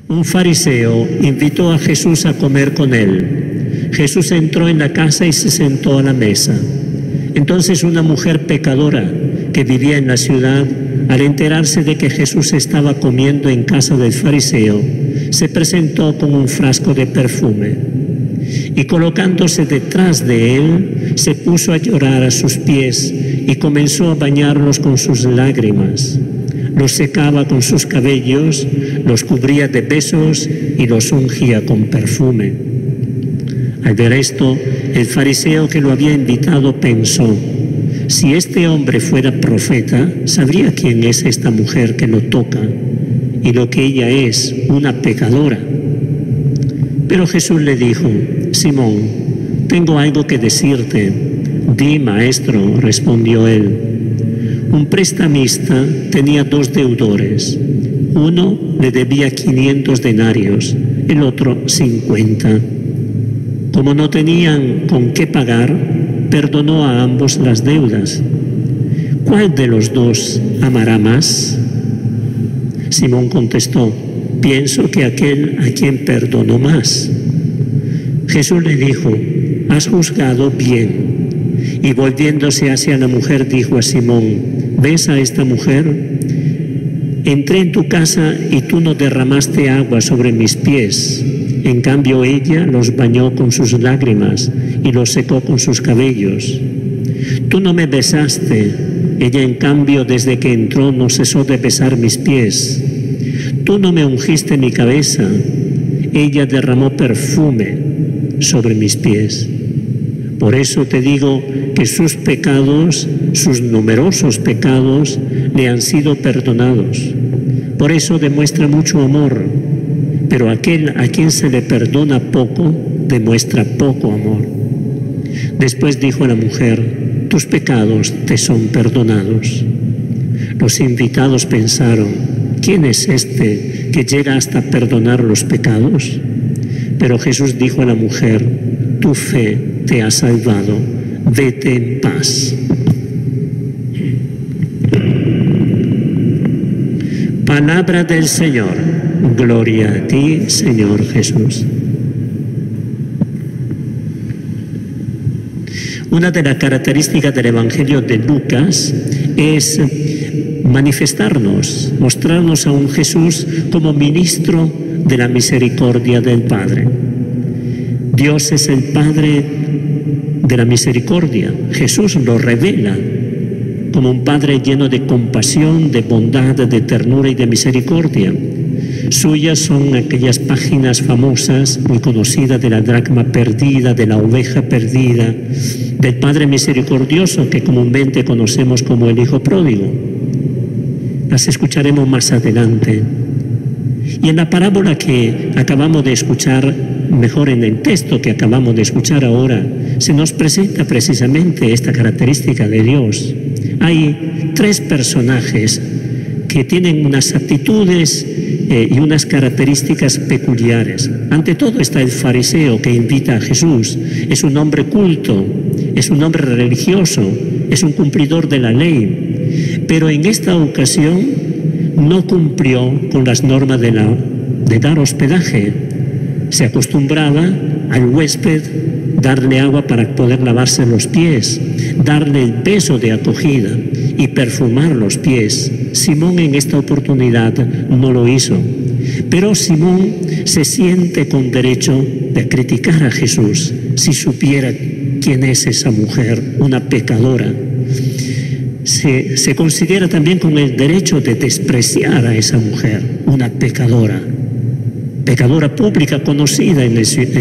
Un fariseo invitó a Jesús a comer con él. Jesús entró en la casa y se sentó a la mesa. Entonces una mujer pecadora que vivía en la ciudad, al enterarse de que Jesús estaba comiendo en casa del fariseo, se presentó con un frasco de perfume y colocándose detrás de él, se puso a llorar a sus pies y comenzó a bañarlos con sus lágrimas. Los secaba con sus cabellos, los cubría de besos y los ungía con perfume. Al ver esto, el fariseo que lo había invitado pensó: si este hombre fuera profeta, sabría quién es esta mujer que lo toca y lo que ella es, una pecadora. Pero Jesús le dijo: Simón, tengo algo que decirte. Di, maestro, respondió él. Un prestamista tenía 2 deudores. Uno le debía 500 denarios, el otro 50. Como no tenían con qué pagar, perdonó a ambos las deudas. ¿Cuál de los 2 amará más? Simón contestó: pienso que aquel a quien perdonó más. Jesús le dijo: has juzgado bien. Y volviéndose hacia la mujer dijo a Simón: ¿ves a esta mujer? Entré en tu casa y tú no derramaste agua sobre mis pies. En cambio ella los bañó con sus lágrimas y los secó con sus cabellos. Tú no me besaste. Ella en cambio desde que entró no cesó de besar mis pies. Tú no me ungiste mi cabeza. Ella derramó perfume sobre mis pies. Por eso te digo que sus pecados, sus numerosos pecados, le han sido perdonados. Por eso demuestra mucho amor. Pero aquel a quien se le perdona poco, demuestra poco amor. Después dijo a la mujer: tus pecados te son perdonados. Los invitados pensaron: ¿quién es este que llega hasta perdonar los pecados? Pero Jesús dijo a la mujer: tu fe te ha salvado, vete en paz. Palabra del Señor. Gloria a ti, Señor Jesús. Una de las características del Evangelio de Lucas es manifestarnos, mostrarnos a un Jesús como ministro de la misericordia del Padre. Dios es el Padre de la misericordia. Jesús lo revela como un Padre lleno de compasión, de bondad, de ternura y de misericordia. Suyas son aquellas páginas famosas, muy conocidas, de la dracma perdida, de la oveja perdida, del Padre misericordioso que comúnmente conocemos como el Hijo pródigo. Las escucharemos más adelante. Y en la parábola que acabamos de escuchar, mejor en el texto que acabamos de escuchar ahora, se nos presenta precisamente esta característica de Dios. Hay 3 personajes que tienen unas actitudes y unas características peculiares. Ante todo está el fariseo que invita a Jesús. Es un hombre culto, es un hombre religioso, es un cumplidor de la ley. Pero en esta ocasión no cumplió con las normas de dar hospedaje. Se acostumbraba al huésped darle agua para poder lavarse los pies, darle el beso de acogida y perfumar los pies. Simón en esta oportunidad no lo hizo, pero Simón se siente con derecho de criticar a Jesús si supiera quién es esa mujer, una pecadora. Se considera también con el derecho de despreciar a esa mujer, una pecadora pública conocida en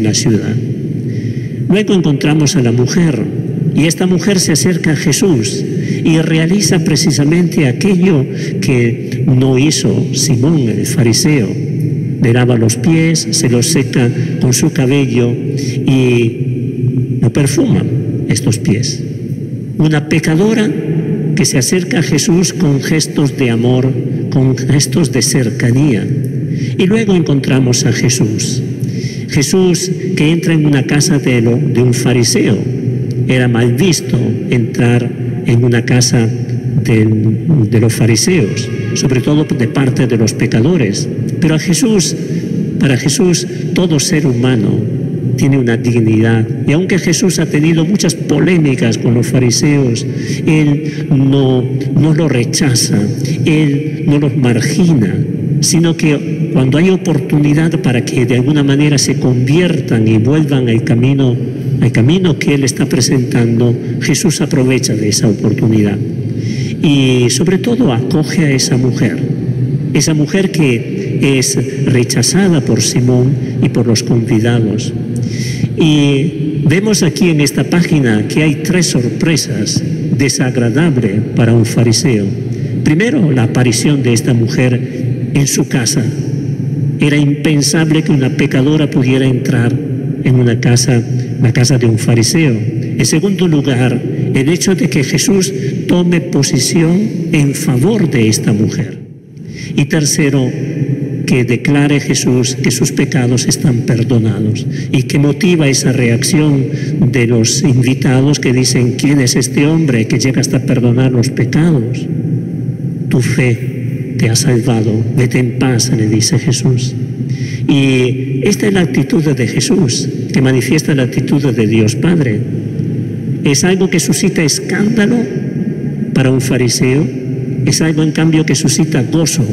la ciudad. Luego encontramos a la mujer, y esta mujer se acerca a Jesús y realiza precisamente aquello que no hizo Simón el fariseo. Le lava los pies, se los seca con su cabello y lo perfuma estos pies. Una pecadora que se acerca a Jesús con gestos de amor, con gestos de cercanía. Y luego encontramos a Jesús. Jesús que entra en una casa de un fariseo. Era mal visto entrar en una casa de los fariseos, sobre todo de parte de los pecadores. Pero a Jesús Para Jesús, todo ser humano tiene una dignidad. Y aunque Jesús ha tenido muchas polémicas con los fariseos, Él no los rechaza, Él no los margina, sino que cuando hay oportunidad para que de alguna manera se conviertan y vuelvan al camino que Él está presentando, Jesús aprovecha de esa oportunidad. Y sobre todo acoge a esa mujer que es rechazada por Simón y por los convidados. Y vemos aquí en esta página que hay 3 sorpresas desagradables para un fariseo. Primero, la aparición de esta mujer en su casa. Era impensable que una pecadora pudiera entrar en la casa de un fariseo. En segundo lugar, el hecho de que Jesús tome posición en favor de esta mujer. Y tercero, que declare Jesús que sus pecados están perdonados y que motiva esa reacción de los invitados que dicen: ¿quién es este hombre que llega hasta perdonar los pecados? Tu fe te ha salvado, vete en paz, le dice Jesús. Y esta es la actitud de Jesús, que manifiesta la actitud de Dios Padre. Es algo que suscita escándalo para un fariseo, es algo en cambio que suscita gozo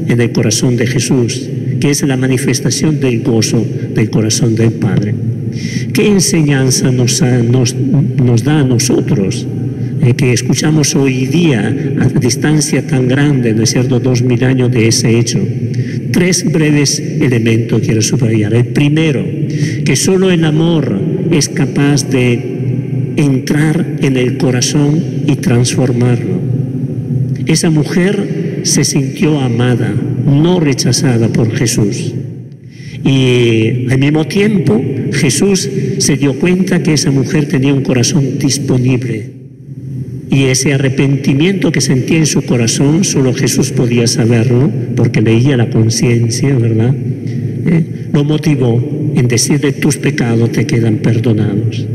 en el corazón de Jesús, que es la manifestación del gozo del corazón del Padre. ¿Qué enseñanza nos da a nosotros que escuchamos hoy día a distancia tan grande, ¿no es cierto?, 2000 años de ese hecho? 3 breves elementos quiero subrayar. El primero, que solo el amor es capaz de entrar en el corazón y transformarlo. Esa mujer se sintió amada, no rechazada por Jesús. Y al mismo tiempo, Jesús se dio cuenta que esa mujer tenía un corazón disponible. Y ese arrepentimiento que sentía en su corazón, solo Jesús podía saberlo, porque leía la conciencia, ¿verdad? Lo motivó en decirle: tus pecados te quedan perdonados.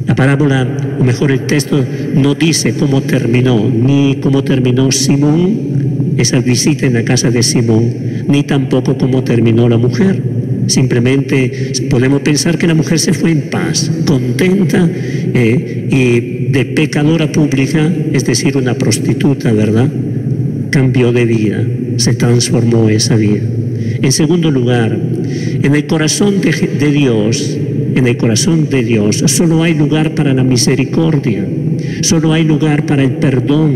La parábola, o mejor el texto, no dice cómo terminó, ni cómo terminó Simón, esa visita en la casa de Simón, ni tampoco cómo terminó la mujer. Simplemente podemos pensar que la mujer se fue en paz, contenta, y de pecadora pública, es decir, una prostituta, ¿verdad?, cambió de vida, se transformó esa vida. En segundo lugar, en el corazón de Dios, solo hay lugar para la misericordia, solo hay lugar para el perdón,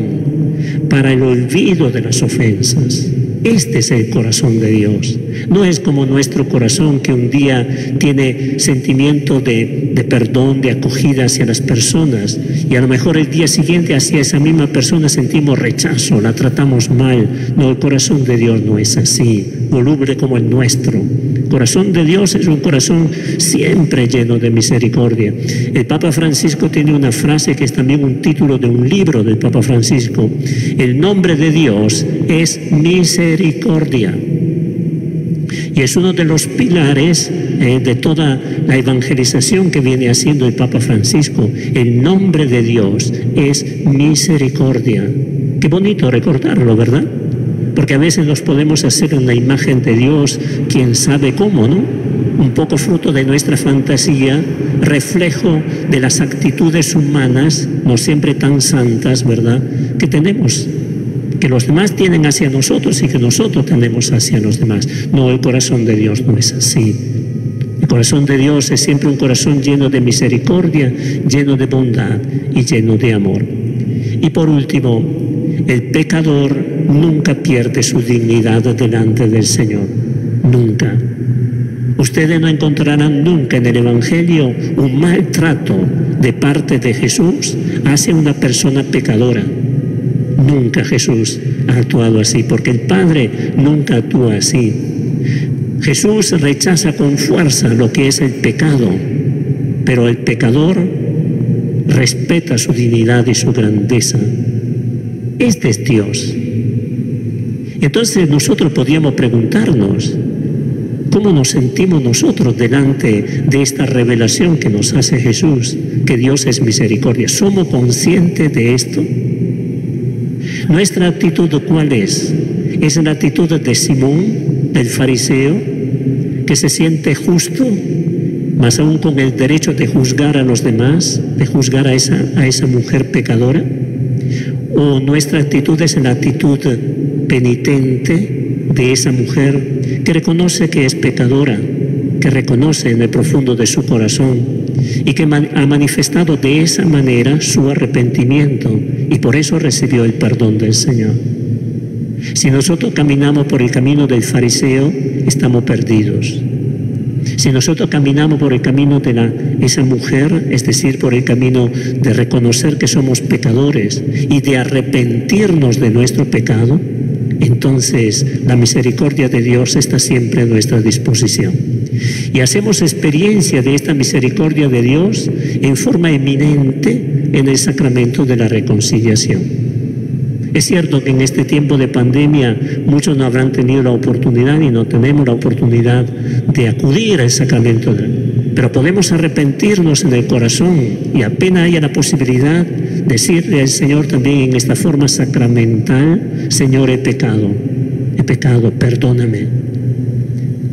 para el olvido de las ofensas. Este es el corazón de Dios. No es como nuestro corazón, que un día tiene sentimiento de perdón, de acogida hacia las personas, y a lo mejor el día siguiente hacia esa misma persona sentimos rechazo, la tratamos mal. No, el corazón de Dios no es así, voluble como el nuestro. El corazón de Dios es un corazón siempre lleno de misericordia. El Papa Francisco tiene una frase que es también un título de un libro del Papa Francisco: el nombre de Dios es misericordia. Y es uno de los pilares de toda la evangelización que viene haciendo el Papa Francisco. El nombre de Dios es misericordia. Qué bonito recordarlo, ¿verdad? Porque a veces nos podemos hacer una imagen de Dios, quién sabe cómo, ¿no? Un poco fruto de nuestra fantasía, reflejo de las actitudes humanas, no siempre tan santas, ¿verdad?, que tenemos, que los demás tienen hacia nosotros y que nosotros tenemos hacia los demás. No, el corazón de Dios no es así. El corazón de Dios es siempre un corazón lleno de misericordia, lleno de bondad y lleno de amor. Y por último, el pecador nunca pierde su dignidad delante del Señor. Nunca. Ustedes no encontrarán nunca en el Evangelio un maltrato de parte de Jesús hacia una persona pecadora. Nunca Jesús ha actuado así, porque el Padre nunca actúa así. Jesús rechaza con fuerza lo que es el pecado, pero el pecador respeta su dignidad y su grandeza. Este es Dios. Entonces nosotros podríamos preguntarnos: ¿cómo nos sentimos nosotros delante de esta revelación que nos hace Jesús, que Dios es misericordia? ¿Somos conscientes de esto? ¿Nuestra actitud cuál es? ¿Es la actitud de Simón, del fariseo, que se siente justo, más aún con el derecho de juzgar a los demás, de juzgar a esa mujer pecadora? ¿O nuestra actitud es la actitud penitente de esa mujer que reconoce que es pecadora, que reconoce en el profundo de su corazón y que ha manifestado de esa manera su arrepentimiento y por eso recibió el perdón del Señor? Si nosotros caminamos por el camino del fariseo, estamos perdidos. Si nosotros caminamos por el camino de esa mujer, es decir, por el camino de reconocer que somos pecadores y de arrepentirnos de nuestro pecado, entonces la misericordia de Dios está siempre a nuestra disposición. Y hacemos experiencia de esta misericordia de Dios en forma eminente en el sacramento de la reconciliación. Es cierto que en este tiempo de pandemia muchos no habrán tenido la oportunidad y no tenemos la oportunidad de acudir al sacramento, pero podemos arrepentirnos en el corazón y apenas haya la posibilidad decirle al Señor también en esta forma sacramental: Señor, he pecado, perdóname.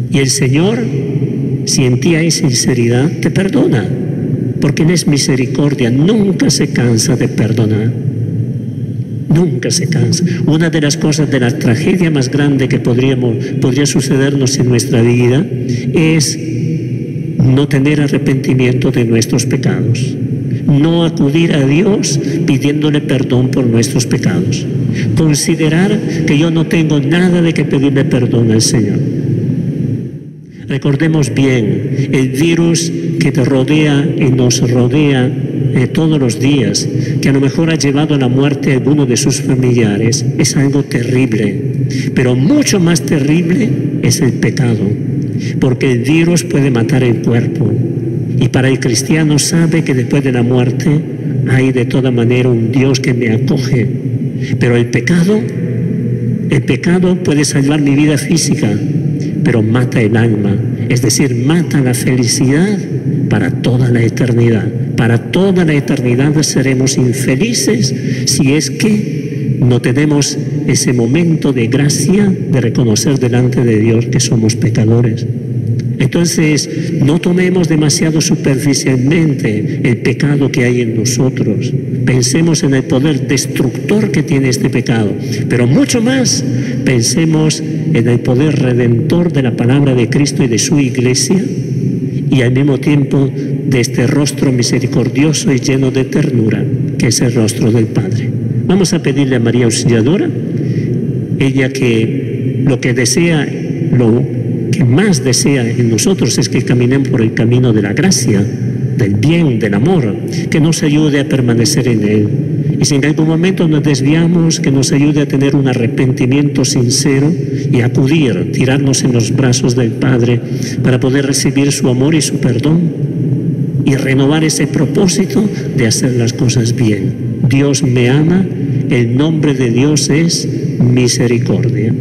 Y el Señor, si en ti hay sinceridad, te perdona, porque Él es misericordia, nunca se cansa de perdonar. Nunca se cansa. Una de las cosas, de la tragedia más grande que podría sucedernos en nuestra vida es no tener arrepentimiento de nuestros pecados, no acudir a Dios pidiéndole perdón por nuestros pecados, considerar que yo no tengo nada de que pedirle perdón al Señor. Recordemos bien, el virus que te rodea y nos rodea todos los días, que a lo mejor ha llevado a la muerte a alguno de sus familiares, es algo terrible, pero mucho más terrible es el pecado, porque el virus puede matar el cuerpo, y para el cristiano sabe que después de la muerte hay de toda manera un Dios que me acoge, pero el pecado puede salvar mi vida física, pero mata el alma, es decir, mata la felicidad para toda la eternidad. Para toda la eternidad seremos infelices si es que no tenemos ese momento de gracia de reconocer delante de Dios que somos pecadores. Entonces, no tomemos demasiado superficialmente el pecado que hay en nosotros. Pensemos en el poder destructor que tiene este pecado, pero mucho más pensemos en el poder redentor de la palabra de Cristo y de su Iglesia, y al mismo tiempo de este rostro misericordioso y lleno de ternura, que es el rostro del Padre. Vamos a pedirle a María Auxiliadora, ella que lo que desea, lo que más desea en nosotros es que caminemos por el camino de la gracia, del bien, del amor, que nos ayude a permanecer en él. Y si en algún momento nos desviamos, que nos ayude a tener un arrepentimiento sincero y acudir, tirarnos en los brazos del Padre para poder recibir su amor y su perdón y renovar ese propósito de hacer las cosas bien. Dios me ama, el nombre de Dios es misericordia.